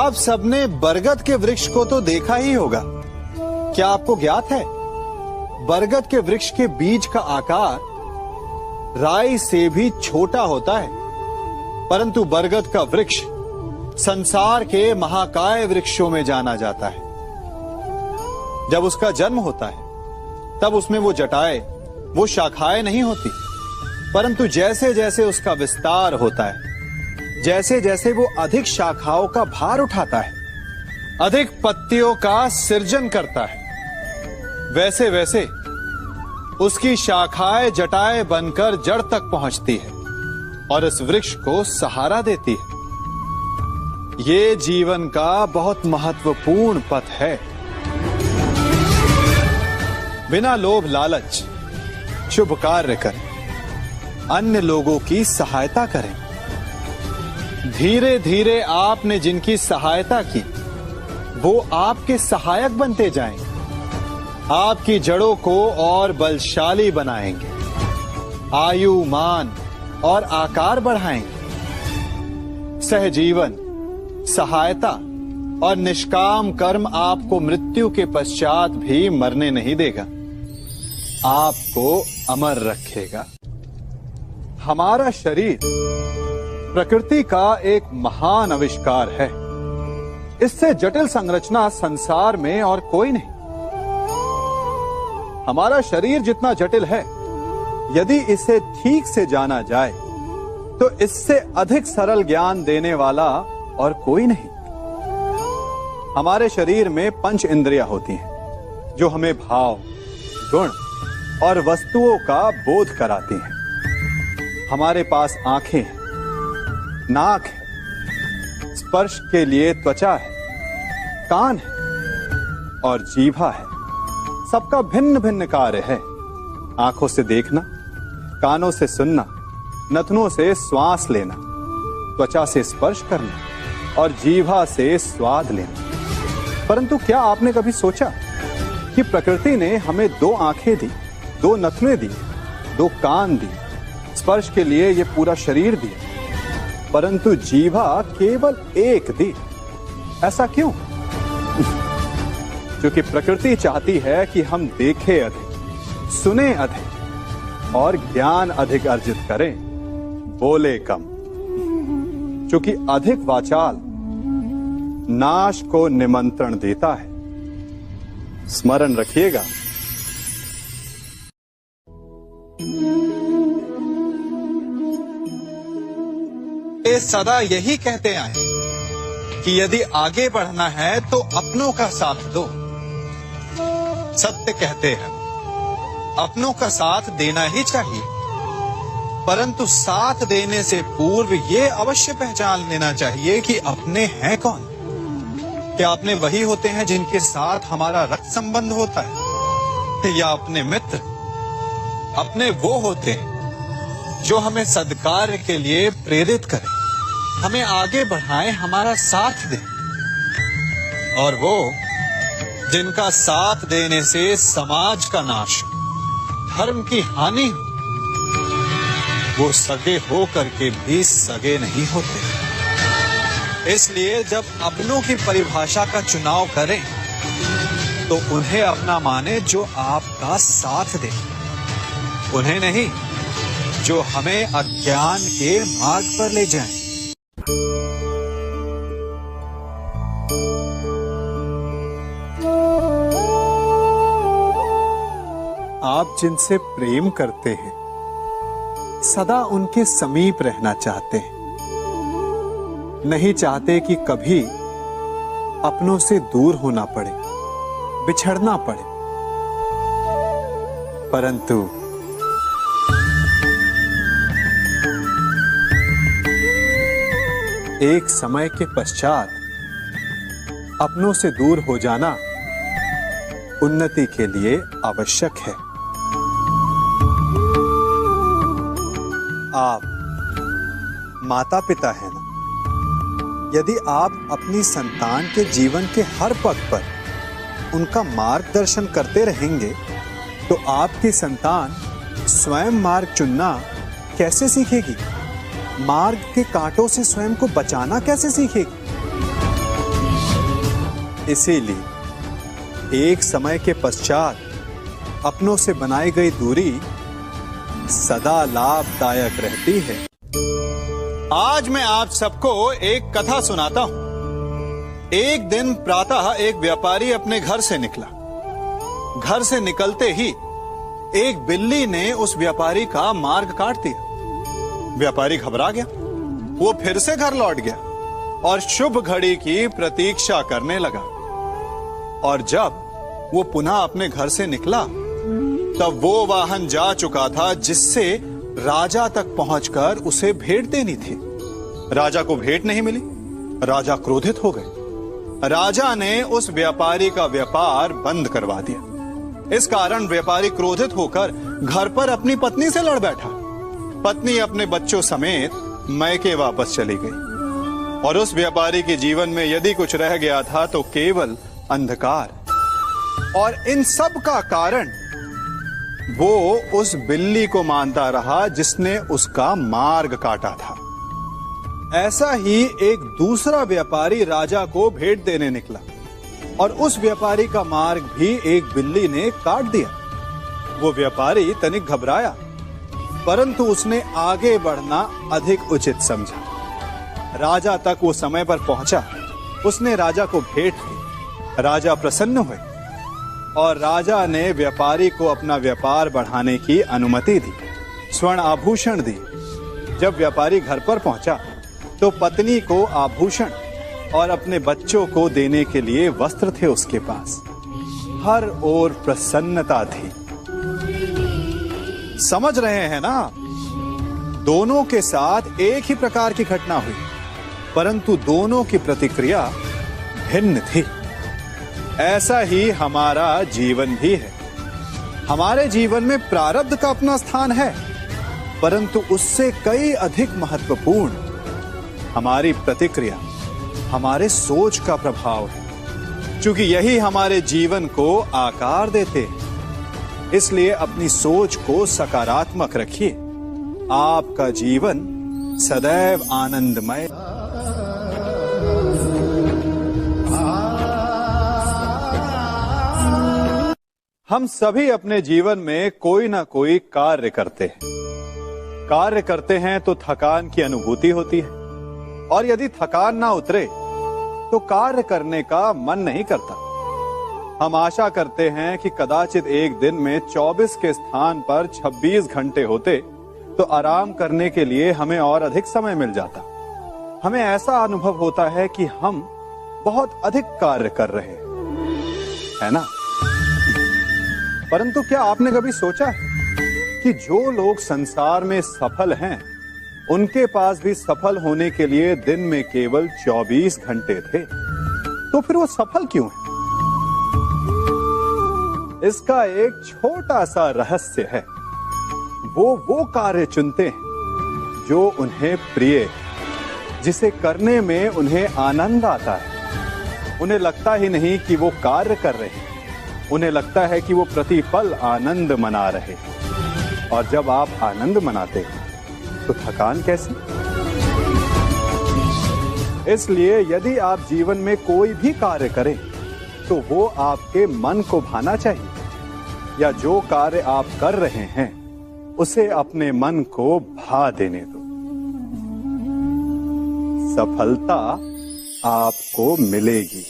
आप सबने बरगद के वृक्ष को तो देखा ही होगा। क्या आपको ज्ञात है बरगद के वृक्ष के बीज का आकार राई से भी छोटा होता है, परंतु बरगद का वृक्ष संसार के महाकाय वृक्षों में जाना जाता है। जब उसका जन्म होता है तब उसमें वो जटाएं, वो शाखाएं नहीं होती, परंतु जैसे जैसे उसका विस्तार होता है, जैसे जैसे वो अधिक शाखाओं का भार उठाता है, अधिक पत्तियों का सृजन करता है, वैसे वैसे उसकी शाखाएं जटाएं बनकर जड़ तक पहुंचती है और इस वृक्ष को सहारा देती है। ये जीवन का बहुत महत्वपूर्ण पथ है। बिना लोभ लालच शुभ कार्य करें, अन्य लोगों की सहायता करें। धीरे धीरे आपने जिनकी सहायता की वो आपके सहायक बनते जाएंगे, आपकी जड़ों को और बलशाली बनाएंगे, आयु मान और आकार बढ़ाएंगे। सहजीवन, सहायता और निष्काम कर्म आपको मृत्यु के पश्चात भी मरने नहीं देगा, आपको अमर रखेगा। हमारा शरीर प्रकृति का एक महान आविष्कार है। इससे जटिल संरचना संसार में और कोई नहीं। हमारा शरीर जितना जटिल है, यदि इसे ठीक से जाना जाए तो इससे अधिक सरल ज्ञान देने वाला और कोई नहीं। हमारे शरीर में पंच इंद्रियां होती हैं जो हमें भाव, गुण और वस्तुओं का बोध कराती हैं। हमारे पास आंखें हैं, नाक है, स्पर्श के लिए त्वचा है, कान है और जीभा है। सबका भिन्न भिन्न कार्य है। आंखों से देखना, कानों से सुनना, नथनों से श्वास लेना, त्वचा से स्पर्श करना और जीभा से स्वाद लेना। परंतु क्या आपने कभी सोचा कि प्रकृति ने हमें 2 आंखें दी, 2 नथने दी, 2 कान दी, स्पर्श के लिए ये पूरा शरीर दिया, परंतु जीभा केवल 1 दी? ऐसा क्यों? क्योंकि प्रकृति चाहती है कि हम देखें अधिक, सुने अधिक और ज्ञान अधिक अर्जित करें, बोले कम। क्योंकि अधिक वाचाल नाश को निमंत्रण देता है। स्मरण रखिएगा। ये सदा यही कहते आए कि यदि आगे बढ़ना है तो अपनों का साथ दो। सत्य कहते हैं, अपनों का साथ देना ही चाहिए, परंतु साथ देने से पूर्व ये अवश्य पहचान लेना चाहिए कि अपने हैं कौन। क्या अपने वही होते हैं जिनके साथ हमारा रक्त संबंध होता है, या अपने मित्र? अपने वो होते हैं जो हमें सद्कार्य के लिए प्रेरित करें, हमें आगे बढ़ाएं, हमारा साथ दें। और वो जिनका साथ देने से समाज का नाश, धर्म की हानि हो, वो सगे हो करके भी सगे नहीं होते। इसलिए जब अपनों की परिभाषा का चुनाव करें तो उन्हें अपना माने जो आपका साथ दे, उन्हें नहीं जो हमें अज्ञान के मार्ग पर ले जाएं। आप जिनसे प्रेम करते हैं सदा उनके समीप रहना चाहते हैं, नहीं चाहते कि कभी अपनों से दूर होना पड़े, बिछड़ना पड़े। परंतु एक समय के पश्चात अपनों से दूर हो जाना उन्नति के लिए आवश्यक है। आप माता पिता हैं ना? यदि आप अपनी संतान के जीवन के हर पग पर उनका मार्गदर्शन करते रहेंगे तो आपकी संतान स्वयं मार्ग चुनना कैसे सीखेगी? मार्ग के कांटों से स्वयं को बचाना कैसे सीखेगी? इसीलिए एक समय के पश्चात अपनों से बनाई गई दूरी सदा लाभदायक रहती है। आज मैं आप सबको एक कथा सुनाता हूं। एक दिन प्रातः एक व्यापारी अपने घर से निकला। घर से निकलते ही एक बिल्ली ने उस व्यापारी का मार्ग काट दिया। व्यापारी घबरा गया। वो फिर से घर लौट गया और शुभ घड़ी की प्रतीक्षा करने लगा। और जब वो पुनः अपने घर से निकला तब वो वाहन जा चुका था जिससे राजा तक पहुंचकर उसे भेंट देनी थी। राजा को भेंट नहीं मिली। राजा क्रोधित हो गए। राजा ने उस व्यापारी का व्यापार बंद करवा दिया। इस कारण व्यापारी क्रोधित होकर घर पर अपनी पत्नी से लड़ बैठा। पत्नी अपने बच्चों समेत मैके वापस चली गई और उस व्यापारी के जीवन में यदि कुछ रह गया था तो केवल अंधकार। और इन सब का कारण वो उस बिल्ली को मानता रहा जिसने उसका मार्ग काटा था। ऐसा ही एक दूसरा व्यापारी राजा को भेंट देने निकला और उस व्यापारी का मार्ग भी एक बिल्ली ने काट दिया। वो व्यापारी तनिक घबराया, परंतु उसने आगे बढ़ना अधिक उचित समझा। राजा तक वो समय पर पहुंचा। उसने राजा को भेंट दी। राजा प्रसन्न हुए और राजा ने व्यापारी को अपना व्यापार बढ़ाने की अनुमति दी, स्वर्ण आभूषण दी। जब व्यापारी घर पर पहुंचा तो पत्नी को आभूषण और अपने बच्चों को देने के लिए वस्त्र थे उसके पास। हर ओर प्रसन्नता थी। समझ रहे हैं ना? दोनों के साथ एक ही प्रकार की घटना हुई, परंतु दोनों की प्रतिक्रिया भिन्न थी। ऐसा ही हमारा जीवन भी है। हमारे जीवन में प्रारब्ध का अपना स्थान है, परंतु उससे कई अधिक महत्वपूर्ण हमारी प्रतिक्रिया, हमारे सोच का प्रभाव है, क्योंकि यही हमारे जीवन को आकार देते हैं। इसलिए अपनी सोच को सकारात्मक रखिए। आपका जीवन सदैव आनंदमय। हम सभी अपने जीवन में कोई ना कोई कार्य करते हैं। कार्य करते हैं तो थकान की अनुभूति होती है और यदि थकान ना उतरे तो कार्य करने का मन नहीं करता। हम आशा करते हैं कि कदाचित एक दिन में 24 के स्थान पर 26 घंटे होते तो आराम करने के लिए हमें और अधिक समय मिल जाता। हमें ऐसा अनुभव होता है कि हम बहुत अधिक कार्य कर रहे हैं, है ना? परंतु क्या आपने कभी सोचा है कि जो लोग संसार में सफल हैं, उनके पास भी सफल होने के लिए दिन में केवल 24 घंटे थे, तो फिर वो सफल क्यों हैं? इसका एक छोटा सा रहस्य है। वो कार्य चुनते हैं जो उन्हें प्रिय है, जिसे करने में उन्हें आनंद आता है। उन्हें लगता ही नहीं कि वो कार्य कर रहे हैं, उन्हें लगता है कि वो प्रतिपल आनंद मना रहे हैं। और जब आप आनंद मनाते हैं तो थकान कैसी? इसलिए यदि आप जीवन में कोई भी कार्य करें तो वो आपके मन को भाना चाहिए, या जो कार्य आप कर रहे हैं उसे अपने मन को भा देने दो। सफलता आपको मिलेगी।